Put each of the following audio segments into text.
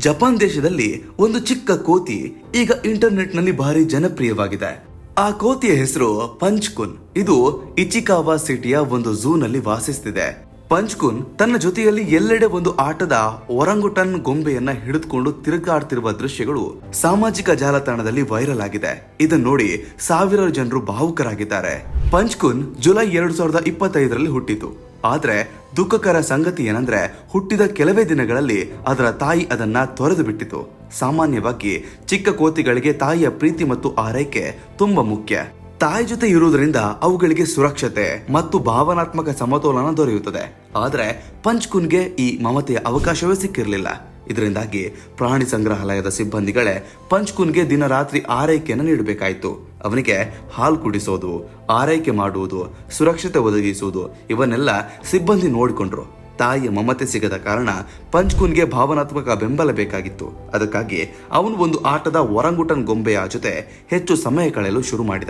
Japan ದೇಶದಲ್ಲಿ ಒಂದು ಚಿಕ್ಕ ಕೋತಿ ಈಗ ಇಂಟರ್ನೆಟ್ ನಲ್ಲಿ ಭಾರಿ ಜನಪ್ರಿಯವಾಗಿದೆ. ಆ ಕೋತಿಯ ಹೆಸರು ಪಂಚ್ಕುನ್. ಇದು ಇಚಿಕಾವಾ ಸಿಟಿಯ ಒಂದು ಝೂ ನಲ್ಲಿ ವಾಸಿಸುತ್ತಿದೆ. ಪಂಚ್ಕುನ್ ತನ್ನ ಜೊತೆಯಲ್ಲಿ ಎಲ್ಲೆಡೆ ಒಂದು ಆಟದ ಒರಂಗುಟನ್ ಗೊಂಬೆಯನ್ನ ಹಿಡಿದುಕೊಂಡು ತಿರುಗಾಡ್ತಿರುವ ದೃಶ್ಯಗಳು ಸಾಮಾಜಿಕ ಜಾಲತಾಣದಲ್ಲಿ ವೈರಲ್ ಆಗಿದೆ. ಇದನ್ನು ನೋಡಿ ಸಾವಿರಾರು ಜನರು ಭಾವುಕರಾಗಿದ್ದಾರೆ. ಪಂಚ್ಕುನ್ ಜುಲೈ 2025ರಲ್ಲಿ ಹುಟ್ಟಿತು. ಆದ್ರೆ ದುಃಖಕರ ಸಂಗತಿ ಏನಂದ್ರೆ ಹುಟ್ಟಿದ ಕೆಲವೇ ದಿನಗಳಲ್ಲಿ ಅದರ ತಾಯಿ ಅದನ್ನ ತೊರೆದು ಬಿಟ್ಟಿತು. ಸಾಮಾನ್ಯವಾಗಿ ಚಿಕ್ಕ ಕೋತಿಗಳಿಗೆ ತಾಯಿಯ ಪ್ರೀತಿ ಮತ್ತು ಆರೈಕೆ ತುಂಬಾ ಮುಖ್ಯ. ತಾಯಿ ಜೊತೆ ಇರುವುದರಿಂದ ಅವುಗಳಿಗೆ ಸುರಕ್ಷತೆ ಮತ್ತು ಭಾವನಾತ್ಮಕ ಸಮತೋಲನ ದೊರೆಯುತ್ತದೆ. ಆದ್ರೆ ಪಂಚ್ಕುನ್ಗೆ ಈ ಮಮತೆಯ ಅವಕಾಶವೇ ಸಿಕ್ಕಿರಲಿಲ್ಲ. ಇದರಿಂದಾಗಿ ಪ್ರಾಣಿ ಸಂಗ್ರಹಾಲಯದ ಸಿಬ್ಬಂದಿಗಳೇ ಪಂಚ್ಕುನ್ಗೆ ದಿನ ರಾತ್ರಿ ಆರೈಕೆಯನ್ನು ನೀಡಬೇಕಾಯಿತು. ಅವನಿಗೆ ಹಾಲು ಕುಡಿಸೋದು, ಆರೈಕೆ ಮಾಡುವುದು, ಸುರಕ್ಷತೆ ಒದಗಿಸುವುದು ಇವನ್ನೆಲ್ಲ ಸಿಬ್ಬಂದಿ ನೋಡಿಕೊಂಡ್ರು. ತಾಯಿಯ ಮಮತೆ ಸಿಗದ ಕಾರಣ ಪಂಚ್ಕುನ್ಗೆ ಭಾವನಾತ್ಮಕ ಬೆಂಬಲ ಬೇಕಾಗಿತ್ತು. ಅದಕ್ಕಾಗಿ ಅವನು ಒಂದು ಆಟದ ಒರಂಗುಟನ್ ಗೊಂಬೆಯ ಜೊತೆ ಹೆಚ್ಚು ಸಮಯ ಕಳೆಯಲು ಶುರು ಮಾಡಿದ.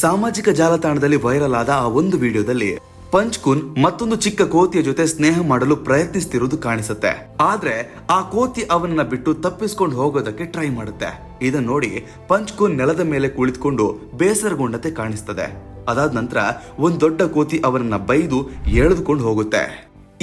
ಸಾಮಾಜಿಕ ಜಾಲತಾಣದಲ್ಲಿ ವೈರಲ್ ಆದ ಆ ಒಂದು ವಿಡಿಯೋದಲ್ಲಿ ಪಂಚ್ಕುನ್ ಮತ್ತೊಂದು ಚಿಕ್ಕ ಕೋತಿಯ ಜೊತೆ ಸ್ನೇಹ ಮಾಡಲು ಪ್ರಯತ್ನಿಸುತ್ತಿರುವುದು ಕಾಣಿಸುತ್ತೆ. ಆದ್ರೆ ಆ ಕೋತಿ ಅವನನ್ನ ಬಿಟ್ಟು ತಪ್ಪಿಸ್ಕೊಂಡು ಹೋಗೋದಕ್ಕೆ ಟ್ರೈ ಮಾಡುತ್ತೆ. ಇದನ್ನ ನೋಡಿ ಪಂಚ್ಕುನ್ ನೆಲದ ಮೇಲೆ ಕುಳಿತುಕೊಂಡು ಬೇಸರಗೊಂಡಂತೆ ಕಾಣಿಸ್ತದೆ. ಅದಾದ ನಂತರ ಒಂದ್ ದೊಡ್ಡ ಕೋತಿ ಅವನನ್ನ ಬೈದು ಎಳೆದುಕೊಂಡು ಹೋಗುತ್ತೆ.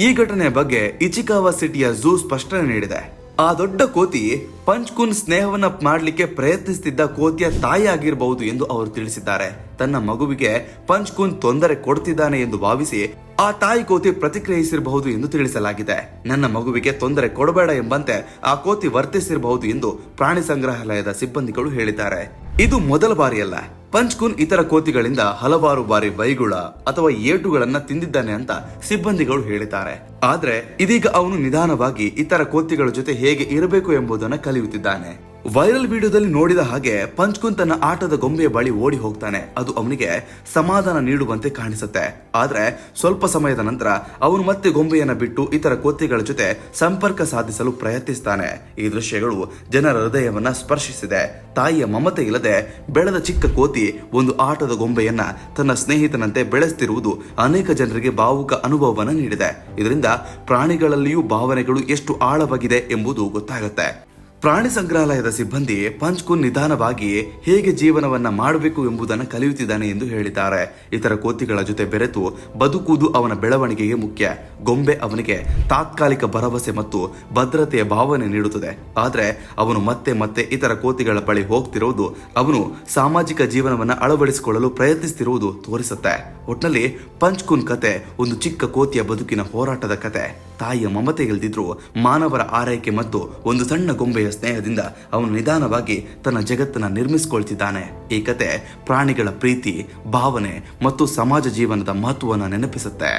ಈ ಘಟನೆಯ ಬಗ್ಗೆ ಇಚಿಕಾವಾ ಸಿಟಿಯ ಝೂ ಸ್ಪಷ್ಟನೆ ನೀಡಿದೆ. ಆ ದೊಡ್ಡ ಕೋತಿ ಪಂಚ್ಕುನ್ ಸ್ನೇಹವನ್ನ ಮಾಡ್ಲಿಕ್ಕೆ ಪ್ರಯತ್ನಿಸುತ್ತಿದ್ದ ಕೋತಿಯ ತಾಯಿ ಆಗಿರಬಹುದು ಎಂದು ಅವರು ತಿಳಿಸಿದ್ದಾರೆ. ತನ್ನ ಮಗುವಿಗೆ ಪಂಚ್ಕುನ್ ತೊಂದರೆ ಕೊಡ್ತಿದ್ದಾನೆ ಎಂದು ಭಾವಿಸಿ ಆ ತಾಯಿ ಕೋತಿ ಪ್ರತಿಕ್ರಿಯಿಸಿರಬಹುದು ಎಂದು ತಿಳಿಸಲಾಗಿದೆ. ನನ್ನ ಮಗುವಿಗೆ ತೊಂದರೆ ಕೊಡಬೇಡ ಎಂಬಂತೆ ಆ ಕೋತಿ ವರ್ತಿಸಿರಬಹುದು ಎಂದು ಪ್ರಾಣಿ ಸಂಗ್ರಹಾಲಯದ ಸಿಬ್ಬಂದಿಗಳು ಹೇಳಿದ್ದಾರೆ. ಇದು ಮೊದಲ ಬಾರಿಯಲ್ಲ. ಪಂಚ್ಕುನ್ ಇತರ ಕೋತಿಗಳಿಂದ ಹಲವಾರು ಬಾರಿ ಬೈಗುಳ ಅಥವಾ ಏಟುಗಳನ್ನ ತಿಂದಿದ್ದಾನೆ ಅಂತ ಸಿಬ್ಬಂದಿಗಳು ಹೇಳಿದ್ದಾರೆ. ಆದ್ರೆ ಇದೀಗ ಅವನು ನಿಧಾನವಾಗಿ ಇತರ ಕೋತಿಗಳ ಜೊತೆ ಹೇಗೆ ಇರಬೇಕು ಎಂಬುದನ್ನು ಕಲಿಯುತ್ತಿದ್ದಾನೆ. ವೈರಲ್ ವಿಡಿಯೋದಲ್ಲಿ ನೋಡಿದ ಹಾಗೆ ಪಂಚ್ಕುನ್ ತನ್ನ ಆಟದ ಗೊಂಬೆಯ ಬಳಿ ಓಡಿ ಹೋಗ್ತಾನೆ. ಅದು ಅವನಿಗೆ ಸಮಾಧಾನ ನೀಡುವಂತೆ ಕಾಣಿಸುತ್ತೆ. ಆದ್ರೆ ಸ್ವಲ್ಪ ಸಮಯದ ನಂತರ ಅವನು ಮತ್ತೆ ಗೊಂಬೆಯನ್ನ ಬಿಟ್ಟು ಇತರ ಕೋತಿಗಳ ಜೊತೆ ಸಂಪರ್ಕ ಸಾಧಿಸಲು ಪ್ರಯತ್ನಿಸ್ತಾನೆ. ಈ ದೃಶ್ಯಗಳು ಜನರ ಹೃದಯವನ್ನ ಸ್ಪರ್ಶಿಸಿದೆ. ತಾಯಿಯ ಮಮತೆ ಇಲ್ಲದೆ ಬೆಳೆದ ಚಿಕ್ಕ ಕೋತಿ ಒಂದು ಆಟದ ಗೊಂಬೆಯನ್ನ ತನ್ನ ಸ್ನೇಹಿತನಂತೆ ಬೆಳೆಸ್ತಿರುವುದು ಅನೇಕ ಜನರಿಗೆ ಭಾವುಕ ಅನುಭವವನ್ನು ನೀಡಿದೆ. ಇದರಿಂದ ಪ್ರಾಣಿಗಳಲ್ಲಿಯೂ ಭಾವನೆಗಳು ಎಷ್ಟು ಆಳವಾಗಿದೆ ಎಂಬುದು ಗೊತ್ತಾಗುತ್ತೆ. ಪ್ರಾಣಿ ಸಂಗ್ರಹಾಲಯದ ಸಿಬ್ಬಂದಿ ಪಂಚ್ಕುನ್ ನಿಧಾನವಾಗಿ ಹೇಗೆ ಜೀವನವನ್ನ ಮಾಡಬೇಕು ಎಂಬುದನ್ನು ಕಲಿಯುತ್ತಿದ್ದಾನೆ ಎಂದು ಹೇಳಿದ್ದಾರೆ. ಇತರ ಕೋತಿಗಳ ಜೊತೆ ಬೆರೆತು ಬದುಕುವುದು ಅವನ ಬೆಳವಣಿಗೆಗೆ ಮುಖ್ಯ. ಗೊಂಬೆ ಅವನಿಗೆ ತಾತ್ಕಾಲಿಕ ಭರವಸೆ ಮತ್ತು ಭದ್ರತೆಯ ಭಾವನೆ ನೀಡುತ್ತದೆ. ಆದ್ರೆ ಅವನು ಮತ್ತೆ ಮತ್ತೆ ಇತರ ಕೋತಿಗಳ ಬಳಿ ಹೋಗ್ತಿರುವುದು ಅವನು ಸಾಮಾಜಿಕ ಜೀವನವನ್ನ ಅಳವಡಿಸಿಕೊಳ್ಳಲು ಪ್ರಯತ್ನಿಸುತ್ತಿರುವುದು ತೋರಿಸುತ್ತೆ. ಒಟ್ನಲ್ಲಿ ಪಂಚ್ಕುನ್ ಕತೆ ಒಂದು ಚಿಕ್ಕ ಕೋತಿಯ ಬದುಕಿನ ಹೋರಾಟದ ಕತೆ. ತಾಯಿಯ ಮಮತೆ ಇಲ್ದಿದ್ರು ಮಾನವರ ಆರೈಕೆ ಮತ್ತು ಒಂದು ಸಣ್ಣ ಗೊಂಬೆಯ ಸ್ನೇಹದಿಂದ ಅವನು ನಿಧಾನವಾಗಿ ತನ್ನ ಜಗತ್ತನ್ನ ನಿರ್ಮಿಸಿಕೊಳ್ತಿದ್ದಾನೆ. ಈ ಕತೆ ಪ್ರಾಣಿಗಳ ಪ್ರೀತಿ, ಭಾವನೆ ಮತ್ತು ಸಮಾಜ ಜೀವನದ ಮಹತ್ವವನ್ನು ನೆನಪಿಸುತ್ತೆ.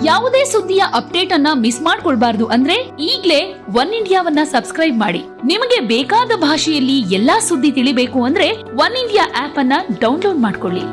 ಯಾವುದೇ ಸುದ್ದಿಯ ಅಪ್ಡೇಟ್ ಅನ್ನ ಮಿಸ್ ಮಾಡ್ಕೊಳ್ಬಾರ್ದು ಅಂದ್ರೆ ಈಗ್ಲೇ ಒನ್ ಇಂಡಿಯಾವನ್ನ ಸಬ್ಸ್ಕ್ರೈಬ್ ಮಾಡಿ. ನಿಮಗೆ ಬೇಕಾದ ಭಾಷೆಯಲ್ಲಿ ಎಲ್ಲಾ ಸುದ್ದಿ ತಿಳಿಬೇಕು ಅಂದ್ರೆ ಒನ್ ಇಂಡಿಯಾ ಆಪ್ ಅನ್ನ ಡೌನ್ಲೋಡ್ ಮಾಡ್ಕೊಳ್ಳಿ.